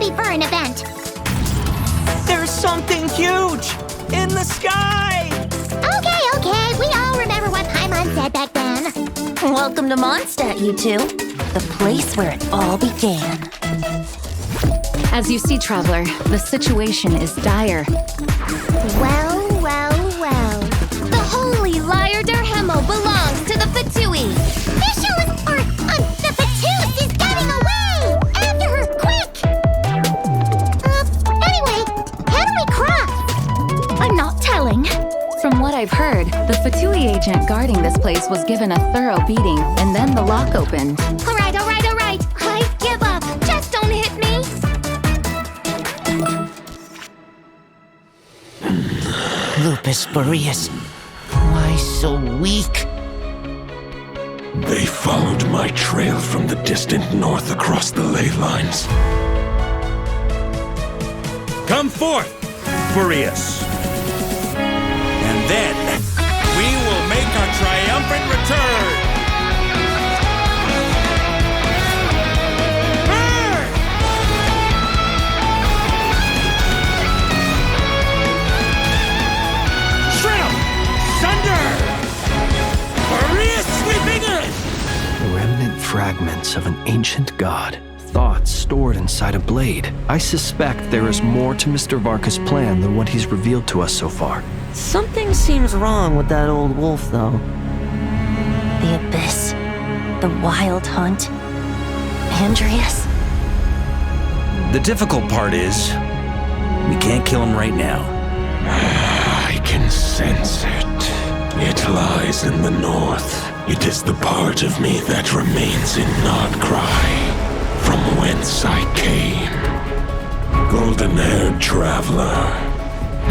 ready for an event. There's something huge in the sky! Okay, we all remember what Paimon said back then. Welcome to Mondstadt, you two. The place where it all began. As you see, Traveler, the situation is dire. Well. The holy Liar der Himmel belongs to the Fatui. The Patus is getting away! After her, quick! Anyway, how do we cross? I'm not telling. From what I've heard, the Fatui agent guarding this place was given a thorough beating, and then the lock opened. All right. I give up. Just don't hit me. Lupus Boreas. Why so weak? They followed my trail from the distant north across the ley lines. Come forth, Boreas. And then, we will make our triumphant return! Shrimp! Sunder! Boreas sweeping in! Remnant fragments of an ancient god. Thoughts stored inside a blade. I suspect there is more to Mr. Varka's plan than what he's revealed to us so far. Something seems wrong with that old wolf, though. The Abyss. The Wild Hunt. Andreas. The difficult part is, we can't kill him right now. I can sense it. It lies in the north. It is the part of me that remains in Nodcry, from whence I came. Golden-haired traveler,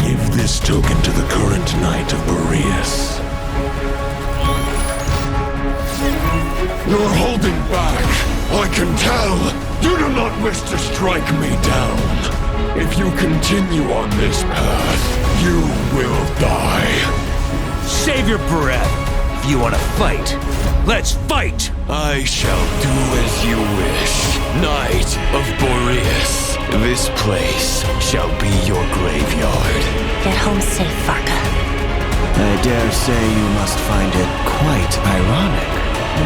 give this token to the current knight of Boreas. You're holding back. I can tell. You do not wish to strike me down. If you continue on this path, you will die. Save your breath. If you want to fight, let's fight! I shall do as you wish, Knight of Boreas. This place shall be your graveyard. Get home safe, Varka. I dare say you must find it quite ironic,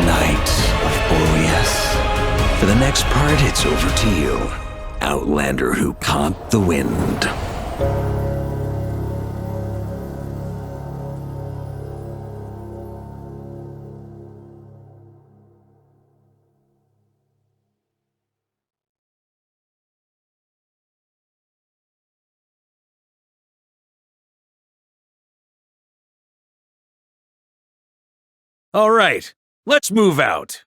Knight of Boreas. For the next part, it's over to you, Outlander who caught the wind. All right, let's move out.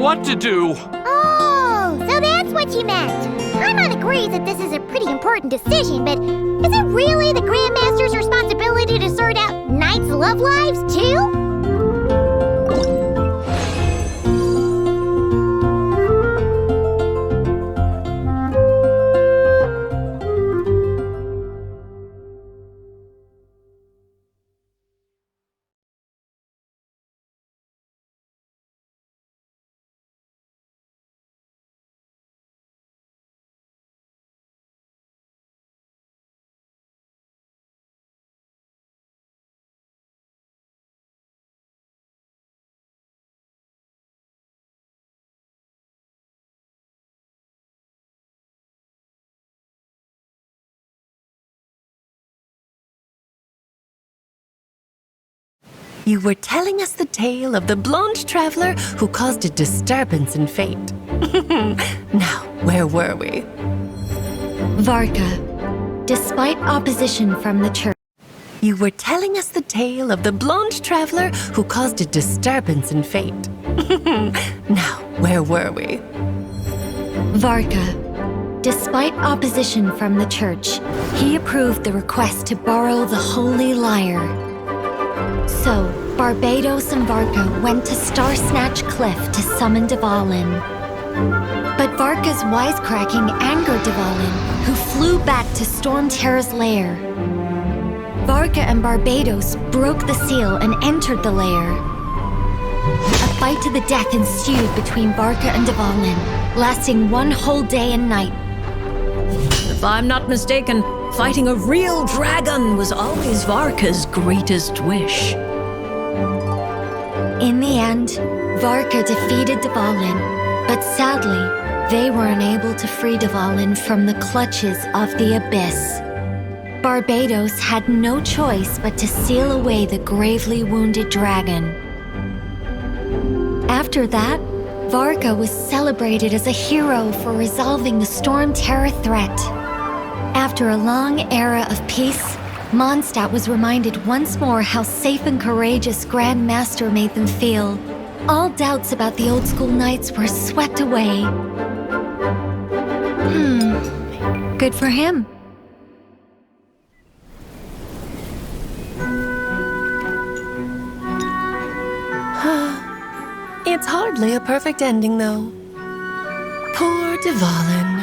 what to do. Oh, so that's what you meant. Paimon agrees that this is a pretty important decision, but is it really the Grandmaster's responsibility to sort out Knights' love lives, too? You were telling us the tale of the blonde traveler who caused a disturbance in fate. Now, where were we? Varka, despite opposition from the church. You were telling us the tale of the blonde traveler who caused a disturbance in fate. Now, where were we? Varka, despite opposition from the church, he approved the request to borrow the Holy Lyre. So, Barbados and Varka went to Star Snatch Cliff to summon Dvalin. But Varka's wisecracking angered Dvalin, who flew back to Storm Terra's lair. Varka and Barbados broke the seal and entered the lair. A fight to the death ensued between Varka and Dvalin, lasting one whole day and night. If I'm not mistaken, fighting a real dragon was always Varka's greatest wish. In the end, Varka defeated Dvalin, but sadly, they were unable to free Dvalin from the clutches of the abyss. Barbados had no choice but to seal away the gravely wounded dragon. After that, Varka was celebrated as a hero for resolving the Storm Terror threat. After a long era of peace, Mondstadt was reminded once more how safe and courageous Grand Master made them feel. All doubts about the old school knights were swept away. Good for him. It's hardly a perfect ending, though. Poor Dvalin.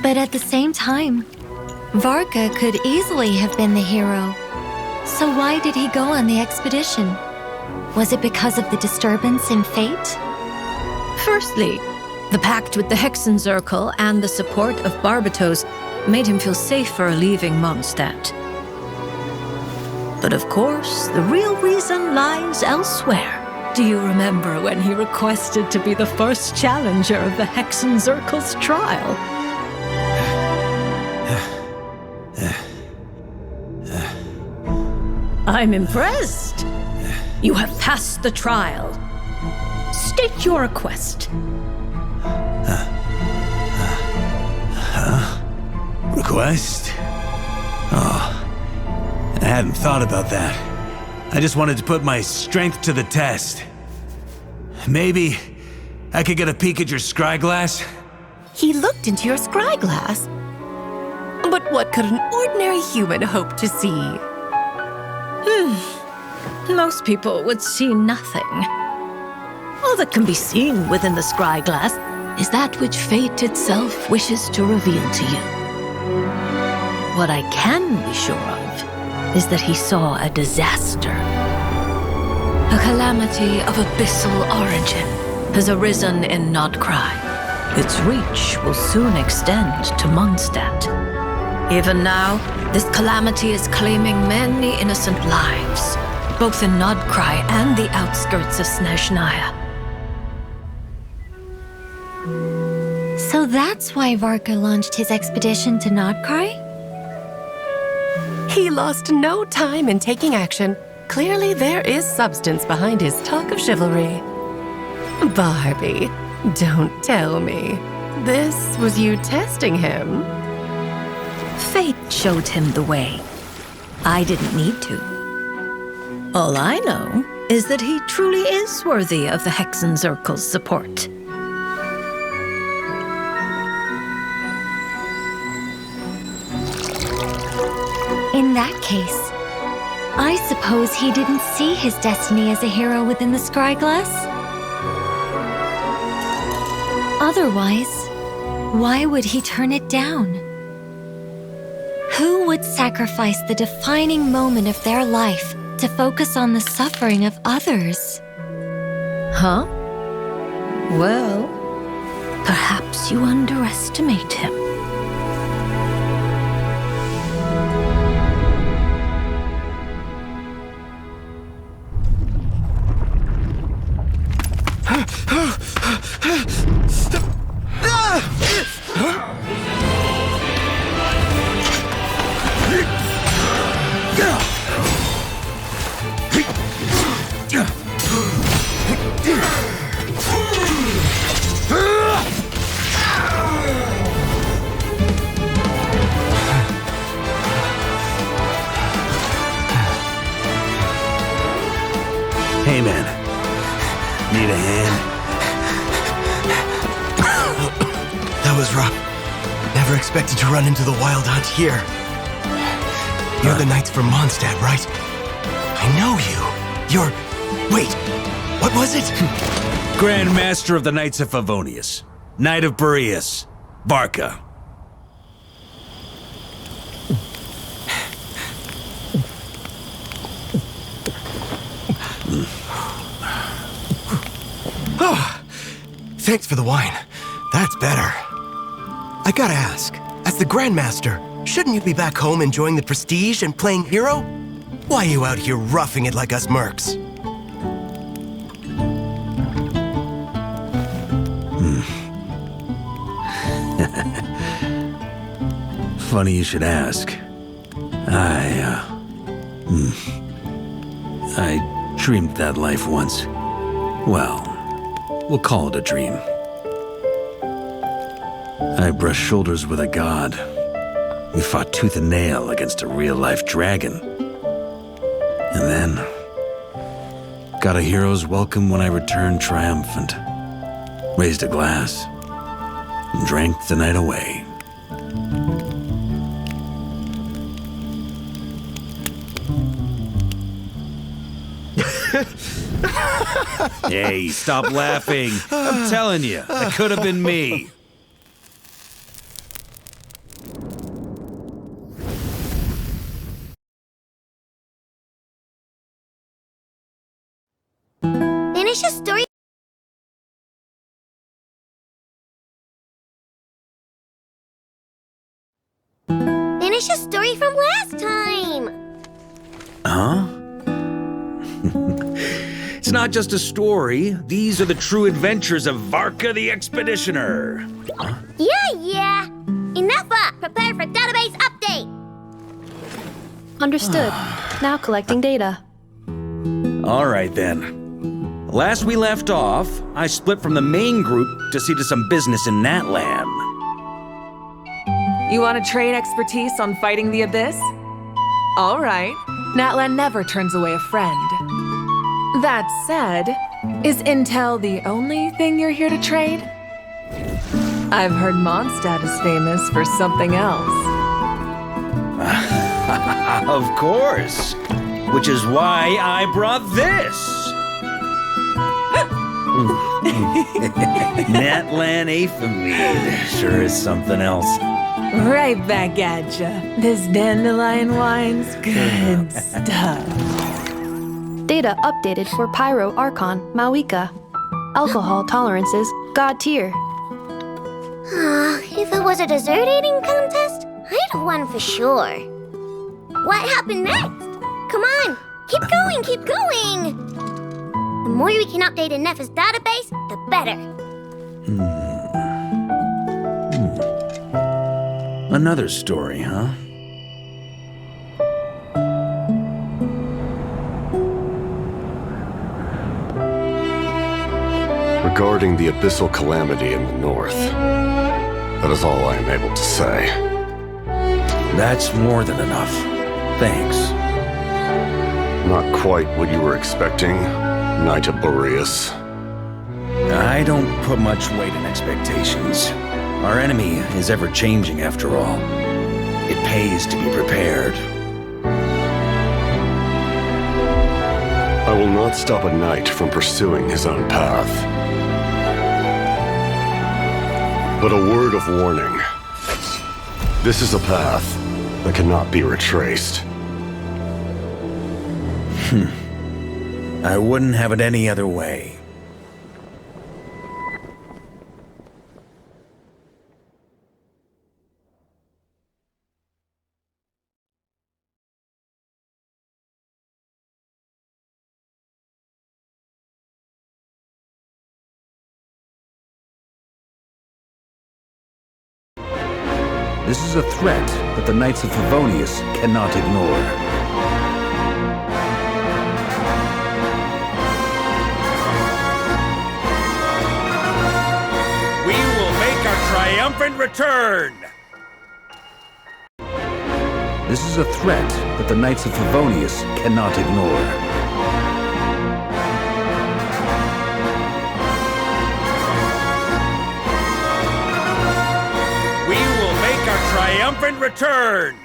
But at the same time, Varka could easily have been the hero. So why did he go on the expedition? Was it because of the disturbance in fate? Firstly, the pact with the Hexenzirkel and the support of Barbatos made him feel safer leaving Mondstadt. But of course, the real reason lies elsewhere. Do you remember when he requested to be the first challenger of the Hexenzirkel's trial? I'm impressed. You have passed the trial. State your request. Request? Oh, I hadn't thought about that. I just wanted to put my strength to the test. Maybe I could get a peek at your scry glass? He looked into your scry glass. But what could an ordinary human hope to see? Most people would see nothing. All that can be seen within the scry glass is that which fate itself wishes to reveal to you. What I can be sure of is that he saw a disaster. A calamity of abyssal origin has arisen in Nodcry. Its reach will soon extend to Mondstadt. Even now, this calamity is claiming many innocent lives, both in Nodcry and the outskirts of Snezhnaya. So that's why Varka launched his expedition to Nodcry? He lost no time in taking action. Clearly, there is substance behind his talk of chivalry. Barbie, don't tell me. This was you testing him? Fate showed him the way. I didn't need to. All I know is that he truly is worthy of the Hexen Circle's support. In that case, I suppose he didn't see his destiny as a hero within the Scryglass? Otherwise, why would he turn it down? Who would sacrifice the defining moment of their life to focus on the suffering of others? Huh? Well, perhaps you underestimate him. Hey, man. Need a hand? That was rough. Never expected to run into the Wild Hunt here. You're the Knights from Mondstadt, right? I know you. You're... Wait, what was it? Grand Master of the Knights of Favonius. Knight of Boreas. Varka. Oh, thanks for the wine. That's better. I gotta ask, as the Grandmaster, shouldn't you be back home enjoying the prestige and playing hero? Why are you out here roughing it like us mercs? Funny you should ask. I dreamed that life once. Well, we'll call it a dream. I brushed shoulders with a god. We fought tooth and nail against a real-life dragon. And then, got a hero's welcome when I returned triumphant. Raised a glass, and drank the night away. Hey, stop laughing. I'm telling you, that could have been me. Finish a story. Finish a story from last time. Huh? It's not just a story. These are the true adventures of Varka the Expeditioner. Huh? Yeah. Enough up. Prepare for database update. Understood. Now collecting data. All right, then. Last we left off, I split from the main group to see to some business in Natlan. You want to trade expertise on fighting the Abyss? All right. Natlan never turns away a friend. That said, is intel the only thing you're here to trade? I've heard Mondstadt is famous for something else. Of course. Which is why I brought this. Natlan Aphemide sure is something else. Right back at ya. This dandelion wine's good stuff. Data updated for Pyro Archon Mawika. Alcohol tolerances God tier. If it was a dessert eating contest, I'd have won for sure. What happened next? Come on, keep going. The more we can update in Neffa's database, the better. Another story, huh? Regarding the abyssal calamity in the north, that is all I am able to say. That's more than enough. Thanks. Not quite what you were expecting, Knight of Boreas. I don't put much weight in expectations. Our enemy is ever-changing after all. It pays to be prepared. I will not stop a knight from pursuing his own path. But a word of warning. This is a path that cannot be retraced. I wouldn't have it any other way. This is a threat that the Knights of Favonius cannot ignore. We will make our triumphant return! This is a threat that the Knights of Favonius cannot ignore. Triumphant return!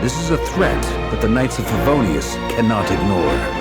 This is a threat that the Knights of Favonius cannot ignore.